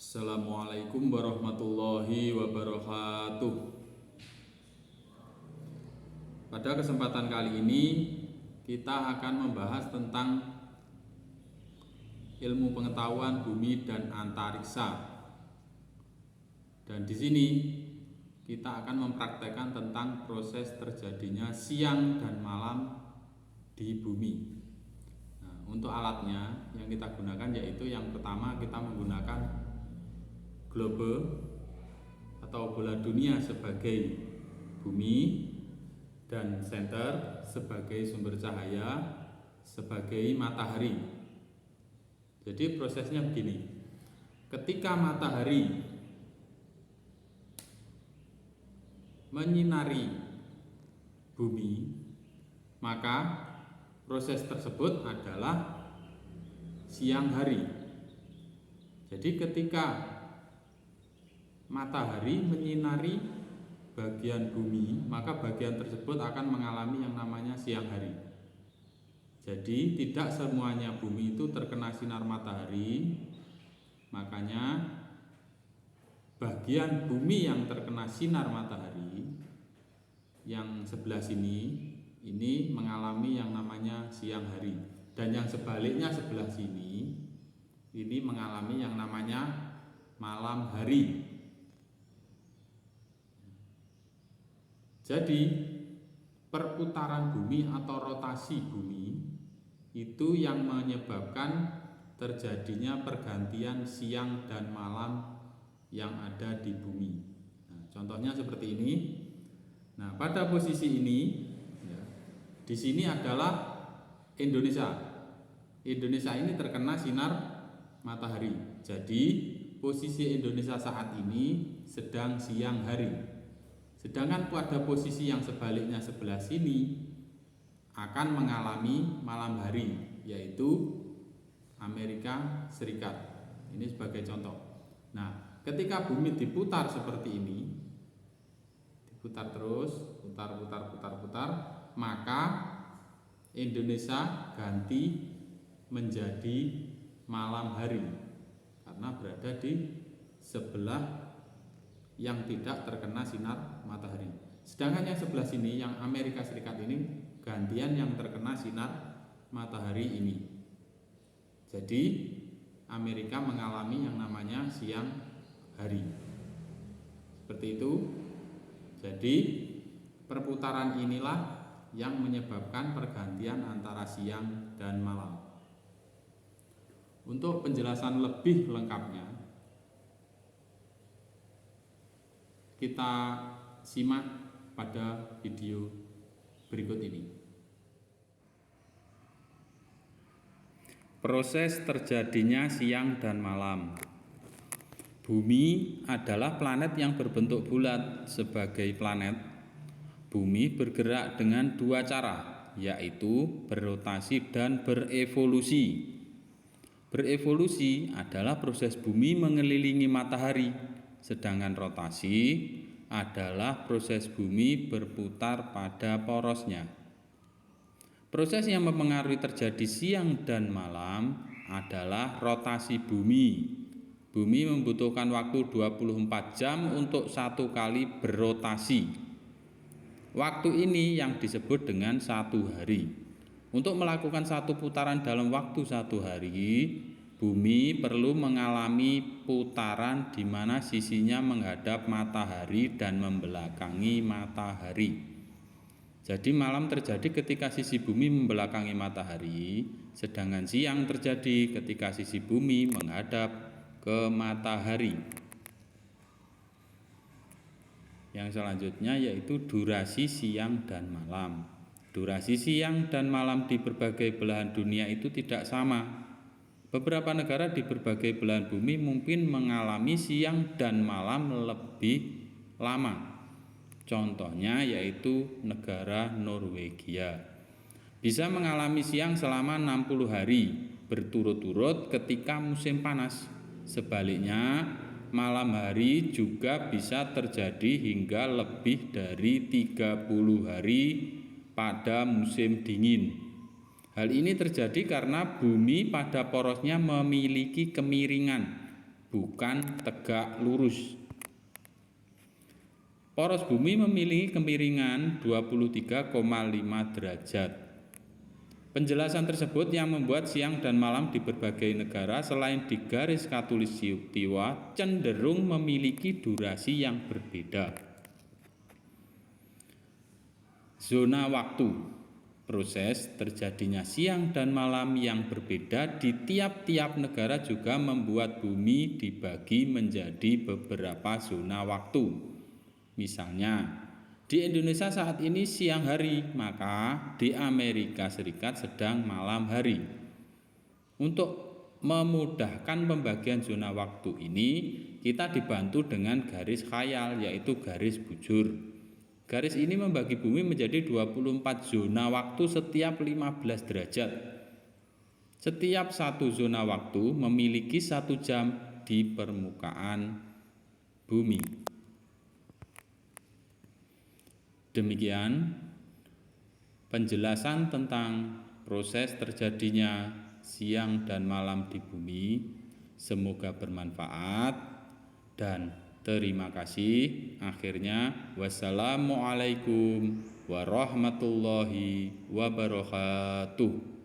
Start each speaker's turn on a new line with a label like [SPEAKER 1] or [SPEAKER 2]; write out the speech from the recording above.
[SPEAKER 1] Assalamualaikum warahmatullahi wabarakatuh. Pada kesempatan kali ini kita akan membahas tentang ilmu pengetahuan bumi dan antariksa. Dan di sini kita akan mempraktekkan tentang proses terjadinya siang dan malam di bumi. Nah, untuk alatnya yang kita gunakan yaitu yang pertama kita menggunakan globe atau bola dunia sebagai bumi dan senter sebagai sumber cahaya sebagai matahari. Jadi prosesnya begini. Ketika matahari menyinari bumi, maka proses tersebut adalah siang hari. Jadi ketika matahari menyinari bagian bumi, maka bagian tersebut akan mengalami yang namanya siang hari. Jadi tidak semuanya bumi itu terkena sinar matahari. Makanya bagian bumi yang terkena sinar matahari yang sebelah sini ini mengalami yang namanya siang hari, dan yang sebaliknya sebelah sini ini mengalami yang namanya malam hari. Jadi perputaran bumi atau rotasi bumi itu yang menyebabkan terjadinya pergantian siang dan malam yang ada di bumi. Nah, contohnya seperti ini. Nah, pada posisi ini ya, di sini adalah Indonesia. Indonesia ini terkena sinar matahari. Jadi posisi Indonesia saat ini sedang siang hari. Sedangkan pada posisi yang sebaliknya sebelah sini akan mengalami malam hari, yaitu Amerika Serikat. Ini sebagai contoh. Nah, ketika bumi diputar seperti ini, diputar terus, putar, maka Indonesia ganti menjadi malam hari karena berada di sebelah yang tidak terkena sinar matahari. Sedangkan yang sebelah sini, yang Amerika Serikat ini gantian yang terkena sinar matahari ini. Jadi Amerika mengalami yang namanya siang hari. Seperti itu. Jadi perputaran inilah yang menyebabkan pergantian antara siang dan malam. Untuk penjelasan lebih lengkapnya kita simak pada video berikut ini. Proses terjadinya siang dan malam. Bumi adalah planet yang berbentuk bulat. Sebagai planet, bumi bergerak dengan dua cara, yaitu berotasi dan berevolusi. Berevolusi adalah proses bumi mengelilingi matahari, sedangkan rotasi adalah proses bumi berputar pada porosnya. Proses yang mempengaruhi terjadi siang dan malam adalah rotasi bumi. Bumi membutuhkan waktu 24 jam untuk satu kali berotasi. Waktu ini yang disebut dengan satu hari. Untuk melakukan satu putaran dalam waktu satu hari, bumi perlu mengalami putaran di mana sisinya menghadap matahari dan membelakangi matahari. Jadi malam terjadi ketika sisi bumi membelakangi matahari, sedangkan siang terjadi ketika sisi bumi menghadap ke matahari. Yang selanjutnya yaitu durasi siang dan malam. Durasi siang dan malam di berbagai belahan dunia itu tidak sama. Beberapa negara di berbagai belahan bumi mungkin mengalami siang dan malam lebih lama. Contohnya yaitu negara Norwegia. Bisa mengalami siang selama 60 hari berturut-turut ketika musim panas. Sebaliknya, malam hari juga bisa terjadi hingga lebih dari 30 hari pada musim dingin. Hal ini terjadi karena bumi pada porosnya memiliki kemiringan bukan tegak lurus. Poros bumi memiliki kemiringan 23,5 derajat. Penjelasan tersebut yang membuat siang dan malam di berbagai negara selain di garis khatulistiwa cenderung memiliki durasi yang berbeda. Zona waktu. Proses terjadinya siang dan malam yang berbeda di tiap-tiap negara juga membuat bumi dibagi menjadi beberapa zona waktu. Misalnya, di Indonesia saat ini siang hari, maka di Amerika Serikat sedang malam hari. Untuk memudahkan pembagian zona waktu ini, kita dibantu dengan garis khayal, yaitu garis bujur. Garis ini membagi bumi menjadi 24 zona waktu setiap 15 derajat. Setiap satu zona waktu memiliki 1 jam di permukaan bumi. Demikian penjelasan tentang proses terjadinya siang dan malam di bumi. Semoga bermanfaat dan terima kasih. Akhirnya, wassalamualaikum warahmatullahi wabarakatuh.